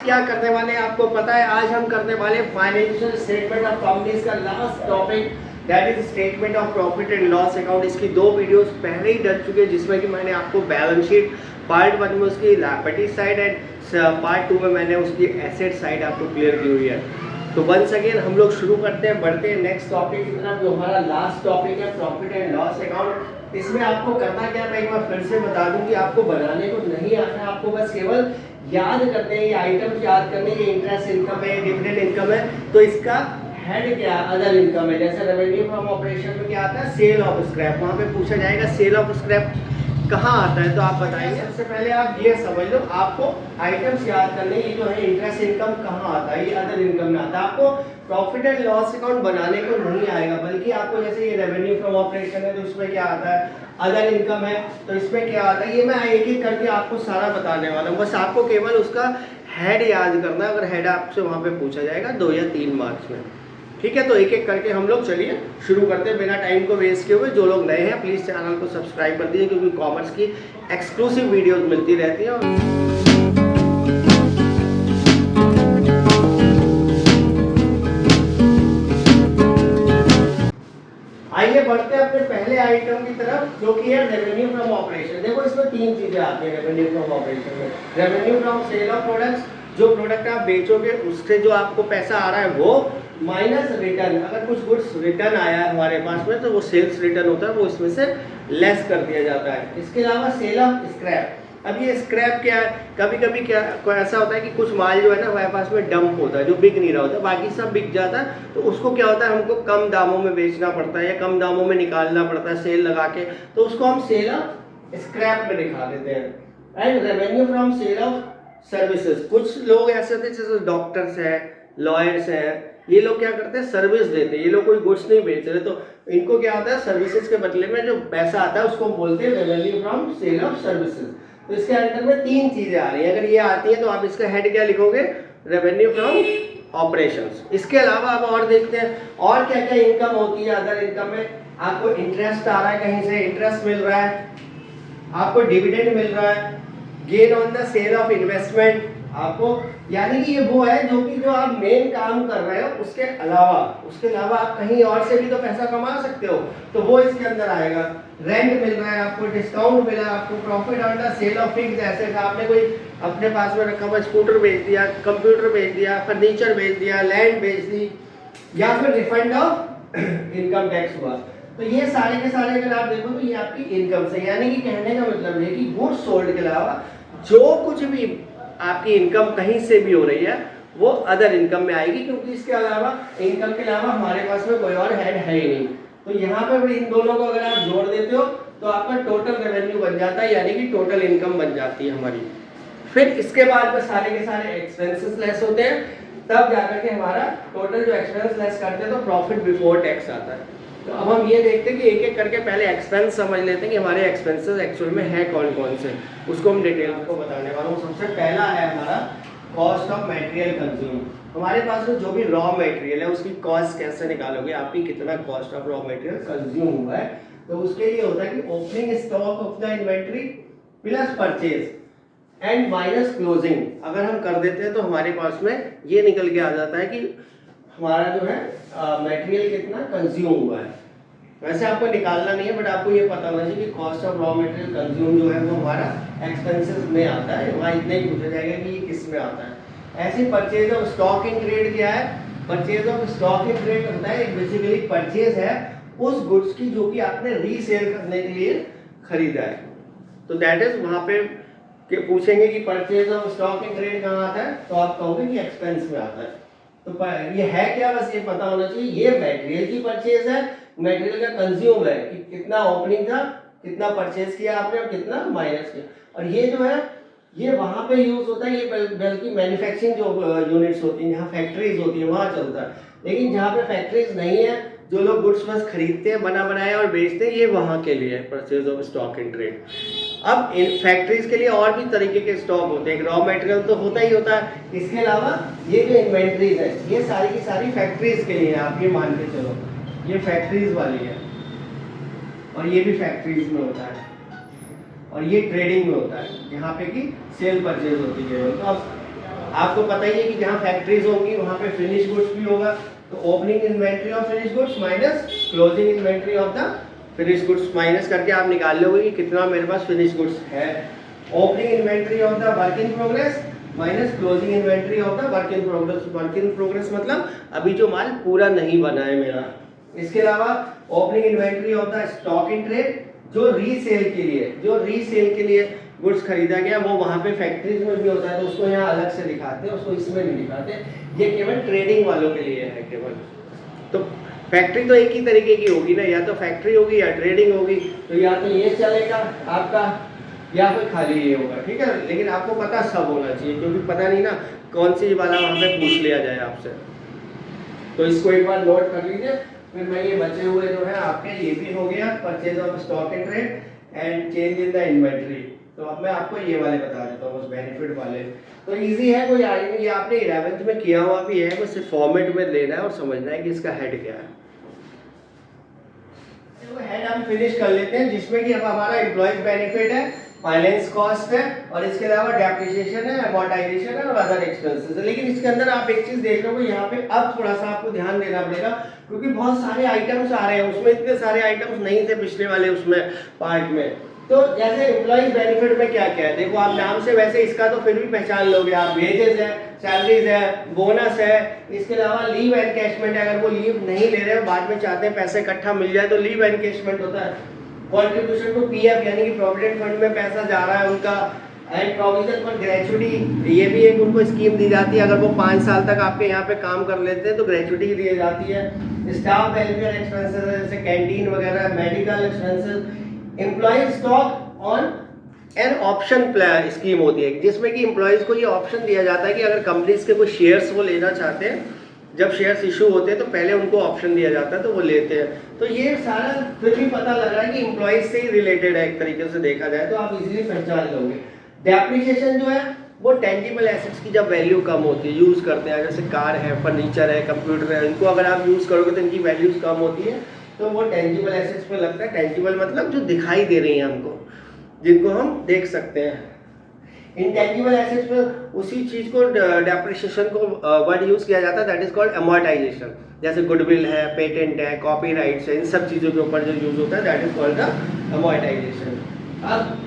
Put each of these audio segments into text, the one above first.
क्या करने वाले हैं आपको पता है। आज हम करने वाले फाइनेंशियल स्टेटमेंट ऑफ कंपनीज का last topic, that is statement of profit and loss account. इसकी 2 वीडियोस पहले ही डल चुके हैं, जिसमें कि मैंने आपको बैलेंस शीट पार्ट 1 में उसकी लायबिलिटी साइड एंड पार्ट 2 में मैंने उसकी एसेट साइड आपको क्लियर की हुई है। तो वंस अगेन हम लोग शुरू करते हैं, बढ़ते हैं नेक्स्ट टॉपिक की तरफ, जो हमारा लास्ट टॉपिक है प्रॉफिट एंड लॉस अकाउंट। इसमें आपको करना क्या, मैं एक बार फिर से बता दूं कि आपको बनाने को नहीं आता है, आपको बस केवल याद करते हैं, ये आइटम्स याद करने, ये इंटरेस्ट इनकम है, डिविडेंड इनकम है, तो इसका हेड क्या, अदर इनकम है। जैसे रेवेन्यू फ्रॉम ऑपरेशन में क्या आता है, सेल ऑफ स्क्रैप, वहाँ पे पूछा जाएगा सेल ऑफ स्क्रैप कहाँ आता है, तो आप बताएंगे। सबसे पहले आप ये समझ लो, आपको आइटम्स याद करने, ये जो है इंटरेस्ट इनकम कहाँ आता है, ये अदर इनकम में आता है। आपको प्रॉफिट एंड लॉस अकाउंट बनाने को नहीं आएगा, बल्कि आपको जैसे ये रेवेन्यू फ्रॉम ऑपरेशन है तो इसमें क्या आता है, अदर इनकम है तो इसमें क्या आता है, ये मैं एक एक करके आपको सारा बताने वाला हूँ। बस आपको केवल उसका हेड याद करना है, अगर हेड आपसे वहाँ पे पूछा जाएगा 2 या 3 मार्क्स में, ठीक है। तो एक एक करके हम लोग चलिए शुरू करते हैं बिना टाइम को वेस्ट किए हुए। जो लोग नए हैं प्लीज़ चैनल को सब्सक्राइब कर दीजिए, क्योंकि कॉमर्स की एक्सक्लूसिव वीडियोस मिलती रहती हैं। आइए बढ़ते हैं अपने पहले आइटम की तरफ, जो कि है रेवेन्यू फ्रॉम ऑपरेशन। देखो इसमें 3 चीजें आती हैं रेवेन्यू फ्रॉम ऑपरेशन में। Revenue from sale of products, जो प्रोडक्ट आप बेचोगे उससे जो आपको पैसा आ रहा है वो, माइनस रिटर्न, अगर कुछ गुड्स रिटर्न आया है हमारे पास में तो वो सेल्स रिटर्न होता है, वो इसमें से लेस कर दिया जाता है। इसके अलावा सेल ऑफ स्क्रैप। अब ये स्क्रैप क्या है, कभी कभी क्या कोई ऐसा होता है कि कुछ माल जो है ना हमारे पास में डंप होता है, जो बिक नहीं रहा होता, बाकी सब बिक जाता है, तो उसको क्या होता है, हमको कम दामों में बेचना पड़ता है या कम दामों में निकालना पड़ता है सेल लगा के, तो उसको हम सेल ऑफ स्क्रैप में दिखा देते हैं। And revenue from sale of services, कुछ लोग ऐसे होते हैं जैसे डॉक्टर्स हैं, लॉयर्स हैं, ये लोग क्या करते हैं, सर्विस देते हैं, ये लोग कोई गुड्स नहीं बेच रहे, तो इनको क्या होता है, सर्विसेज के बदले में जो पैसा आता है उसको बोलते हैं revenue from sale of services. तो इसके अंदर में 3 चीजें आ रही हैं, अगर ये आती है तो आप इसका हेड क्या लिखोगे, रेवेन्यू फ्रॉम ऑपरेशंस। इसके अलावा अब और देखते हैं और क्या क्या इनकम होती है अदर इनकम में। आपको इंटरेस्ट आ रहा है, कहीं से इंटरेस्ट मिल रहा है, आपको डिविडेंड मिल रहा है, gain on the sale of investment आपको, यानी कि ये वो है जो आप मेन काम कर रहे हो उसके अलावा आप कहीं और से भी तो पैसा कमा सकते हो, तो वो इसके अंदर आएगा। रेंट मिल रहा है आपको, डिस्काउंट मिला आपको, profit on the sale of fixed asset, आपने कोई अपने पास में रखा हुआ स्कूटर बेच दिया, कंप्यूटर बेच दिया, फर्नीचर बेच दिया, लैंड बेच दी, या फिर रिफंड ऑफ इनकम टैक्स हुआ, तो ये सारे के सारे अगर आप देखो तो ये आपकी इनकम से, यानी कि कहने का मतलब है कि गुड्स सोल्ड के अलावा जो कुछ भी आपकी इनकम कहीं से भी हो रही है वो अदर इनकम में आएगी, क्योंकि इसके अलावा इनकम के अलावा हमारे पास में कोई और हेड है ही नहीं। तो यहाँ पे इन दोनों को अगर आप जोड़ देते हो तो आपका टोटल रेवेन्यू बन जाता है, यानी कि टोटल इनकम बन जाती है हमारी। फिर इसके बाद में सारे के सारे एक्सपेंसेस लेस होते हैं, तब जाकर के हमारा टोटल जो एक्सपेंस लेस करते हैं तो प्रॉफिट बिफोर टैक्स आता है। तो अब हम ये देखते हैं कि एक एक करके पहले एक्सपेंस समझ लेते हैं कि हमारे एक्सपेंसेस एक्चुअल में है कौन कौन से, उसको हम डिटेल आपको बताने वाला हूँ। सबसे पहला है हमारा कॉस्ट ऑफ मटेरियल कंज्यूम। हमारे पास में जो भी रॉ मटेरियल है उसकी कॉस्ट कैसे निकालोगे, आपकी कितना cost of raw material consume हुआ है, तो उसके लिए होता है कि opening stock of the inventory plus purchase and minus closing. अगर हम कर देते हैं तो हमारे पास में ये निकल के आ जाता है कि हमारा जो है मटेरियल कितना कंज्यूम हुआ है। वैसे आपको निकालना नहीं है, बट आपको ये पता होना चाहिए कि cost of raw material consume जो है वो हमारा एक्सपेंसेस में आता है, वहाँ इतना ही पूछा जाएगा कि ये किस में आता है। ऐसे purchase of stock in trade क्या है, purchase of stock in trade होता है बेसिकली परचेज है उस गुड्स की जो कि आपने रीसेल करने के लिए खरीदा है, तो दैट इज वहाँ पे कि पूछेंगे कि purchase of stock in trade कहाँ आता है, तो आप कहोगे कि एक्सपेंस में आता है। तो ये है क्या, बस ये पता होना चाहिए, ये मटेरियल की परचेज है, मटेरियल का कंज्यूम है कि कितना ओपनिंग था, कितना परचेज किया आपने और कितना माइनस किया। और ये जो है ये वहाँ पे यूज होता है, ये बल्कि मैन्युफैक्चरिंग जो यूनिट्स होती हैं, जहाँ फैक्ट्रीज होती है वहाँ चलता है, लेकिन जहाँ पे फैक्ट्रीज नहीं है, जो लोग गुड्स बस खरीदते हैं बना बनाया और बेचते हैं, ये वहाँ के लिए है purchase of stock in trade. अब इन फैक्ट्रीज के लिए और भी तरीके के स्टॉक होते हैं, रॉ मटेरियल तो होता ही होता है, इसके अलावा ये जो इन्वेंट्रीज है ये सारी की सारी फैक्ट्रीज के लिए है। आप ये मान के चलो ये फैक्ट्रीज वाली है और ये भी फैक्ट्रीज में होता है और ये ट्रेडिंग में होता है, यहाँ पे की सेल परचेज होती है। तो अब आपको पता ही है कि जहाँ फैक्ट्रीज होंगी वहाँ पे फिनिश गुड्स भी होगा, तो opening inventory of finish goods minus closing inventory of the finish goods minus करके आप निकाल लोगे कि कितना मेरे पास फिनिश गुड्स है। Opening inventory of the work in progress minus closing inventory of the work in progress. Work in progress मतलब अभी जो माल पूरा नहीं बना है मेरा। इसके अलावा opening inventory of the stock in trade, जो रीसेल के लिए गुड्स खरीदा गया वो वहाँ पे फैक्ट्रीज में भी होता है, तो उसको यहाँ अलग से दिखाते हैं, उसको इसमें नहीं दिखाते। ये केवल ट्रेडिंग वालों के लिए है केवल। तो फैक्ट्री तो एक ही तरीके की होगी ना, या तो फैक्ट्री होगी या ट्रेडिंग होगी, तो या तो ये चलेगा आपका या फिर खाली ये होगा, ठीक है। लेकिन आपको पता सब होना चाहिए, क्योंकि पता नहीं ना कौन सी वाला वहाँ पे पूछ लिया जाए आपसे। तो इसको एक बार नोट कर लीजिए। फिर मैं ये बचे हुए जो है आपके ये भी हो गया purchase of stock in trade and change in the inventory. तो अब मैं आपको ये वाले बता देता हूँ, बस बेनिफिट वाले। तो इजी है, कोई आई नहीं, ये आपने 11th में किया हुआ भी है, बस सिर्फ फॉर्मेट में लेना है और समझना है कि इसका हेड क्या है। तो हेड हम फिनिश कर लेते हैं, जिसमें कि अब हमारा एम्प्लॉयज बेनिफिट है, फाइनेंस कॉस्ट है, और इसके अलावा डेप्रिसिएशन है, अमोर्टाइजेशन है और अदर एक्सपेंसेस है। लेकिन इसके अंदर आप एक चीज देख लो, यहाँ पे अब थोड़ा सा आपको ध्यान देना पड़ेगा, क्योंकि बहुत सारे आइटम्स आ रहे हैं, उसमें इतने सारे आइटम्स नहीं थे पिछले वाले उसमें पार्ट में। तो जैसे एम्प्लॉइज बेनिफिट में क्या क्या है, देखो आप नाम से वैसे इसका तो फिर भी पहचान लोगे आप, वेजेस है, सैलरीज है, बोनस है, इसके अलावा लीव एनकैशमेंट है। अगर वो लीव नहीं ले रहे हैं, बाद में चाहते हैं पैसे इकट्ठा मिल जाए, तो लीव एनकैशमेंट होता है। कॉन्ट्रीब्यूशन टू पीएफ यानी कि प्रोविडेंट फंड में पैसा जा रहा है उनका, एंड प्रोविजन फॉर ग्रेचुटी, ये भी एक उनको स्कीम दी जाती है। अगर वो 5 साल तक आपके यहाँ पे काम कर लेते हैं तो ग्रेचुटी दी जाती है। स्टाफ वेलफेयर एक्सपेंसेस जैसे कैंटीन वगैरह, medical expenses. Employ stock on an option plan scheme होती है, जिसमें कि एम्प्लॉयज को ये ऑप्शन दिया जाता है कि अगर कंपनीज के कुछ शेयर्स वो लेना चाहते हैं, जब शेयर्स इशू होते हैं तो पहले उनको ऑप्शन दिया जाता है, तो वो लेते हैं। तो ये सारा फिर भी पता लग रहा है कि एम्प्लॉयज से ही रिलेटेड है, एक तरीके से देखा जाए तो आप इजीली पहचान लोगे। डेप्रिसिएशन जो है वो टेंजिबल एसेट्स की जब वैल्यू कम होती है, यूज़ करते हैं, जैसे कार है, फर्नीचर है, कंप्यूटर है, इनको अगर आप यूज़ करोगे तो इनकी वैल्यूज कम होती है, तो वो टेंजिबल एसेट्स पे लगता है। टेंजिबल मतलब जो दिखाई दे रही हैं हमको, जिनको हम देख सकते हैं। इंटेंजिबल एसेट्स में उसी चीज को डेप्रिसिएशन को वर्ड यूज किया जाता है, दैट इज कॉल्ड अमोर्टाइजेशन। जैसे गुडविल है, पेटेंट है, कॉपीराइट्स है, इन सब चीजों के ऊपर जो यूज होता है that is called the amortisation.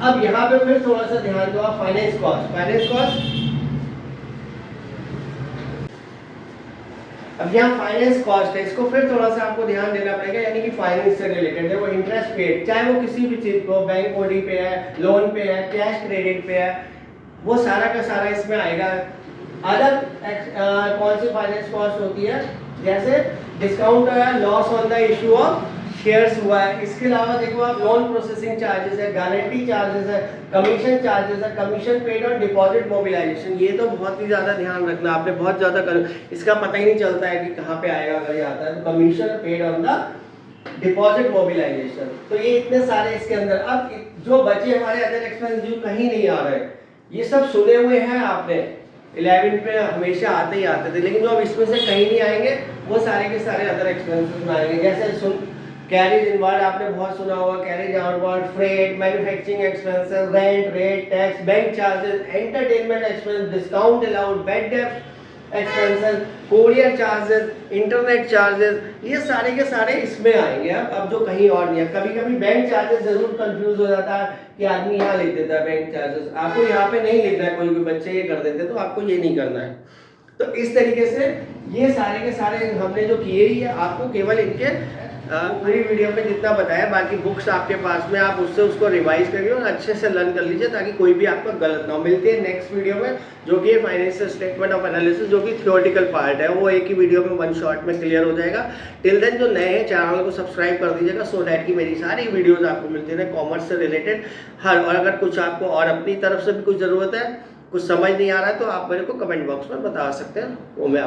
अब यहाँ पे फिर थोड़ा सा ध्यान दो आप, फाइनेंस कॉस्ट। अब यहाँ फाइनेंस कॉस्ट है, इसको फिर थोड़ा सा आपको ध्यान देना पड़ेगा, यानी कि फाइनेंस से रिलेटेड है। वो इंटरेस्ट पेड, चाहे वो किसी भी चीज को, बैंक ओडी पे है, लोन पे है, कैश क्रेडिट पे है, वो सारा का सारा इसमें आएगा। अदर कौन सी फाइनेंस कॉस्ट होती है, जैसे डिस्काउंट है, loss on the issue of shares हुआ है। इसके अलावा देखो आप, लोन प्रोसेसिंग चार्जेस है, गारंटी चार्जेस है, कमीशन चार्जेस है, कमीशन पेड और डिपॉजिट मोबिलाइजेशन। ये तो बहुत ही ज्यादा ध्यान रखना, आपने बहुत ज्यादा इसका पता ही नहीं चलता है कि कहाँ पे आएगा, अगर ये आता है तो commission paid on the deposit mobilisation. तो ये इतने सारे इसके अंदर। अब जो बचे हमारे अदर एक्सपेंस जो कहीं नहीं आ रहे, ये सब सुने हुए हैं आपने, 11 पे हमेशा आते ही आते थे, लेकिन जो अब इसमें से कहीं नहीं आएंगे वो सारे के सारे अदर एक्सपेंसेस में आएंगे। जैसे कैरिज इनवर्ड आपने बहुत सुना होगा, carriage outward, freight, manufacturing expenses, rent, rate, tax, bank charges, entertainment expense, discount allowed, bad debt expenses, courier charges, internet charges, ये सारे के सारे इसमें आएंगे। अब जो कहीं और नहीं है। कभी कभी बैंक चार्जेस जरूर कंफ्यूज हो जाता है कि आदमी यहाँ लिख देता है बैंक चार्जेस, आपको यहाँ पे नहीं लिखना है, कोई बच्चे ये कर देते हैं, तो आपको ये नहीं करना है। तो इस तरीके से ये सारे के सारे हमने जो किए ही है, आपको केवल इनके पूरी वीडियो में जितना बताया, बाकी बुक्स आपके पास में, आप उससे उसको रिवाइज करिए और अच्छे से लर्न कर लीजिए, ताकि कोई भी आपका गलत ना हो। मिलते हैं नेक्स्ट वीडियो में, जो कि फाइनेंशियल स्टेटमेंट ऑफ एनालिसिस, जो कि थ्योरेटिकल पार्ट है, वो एक ही वीडियो में 1 शॉट में क्लियर हो जाएगा। टिल देन जो नए हैं चैनल को सब्सक्राइब कर दीजिएगा, सो डैट कि मेरी सारी वीडियोज़ आपको मिलती रहे कॉमर्स से रिलेटेड हर। और अगर कुछ आपको और अपनी तरफ से भी कुछ ज़रूरत है, कुछ समझ नहीं आ रहा है, तो आप मेरे को कमेंट बॉक्स में बता सकते हैं, वो मैं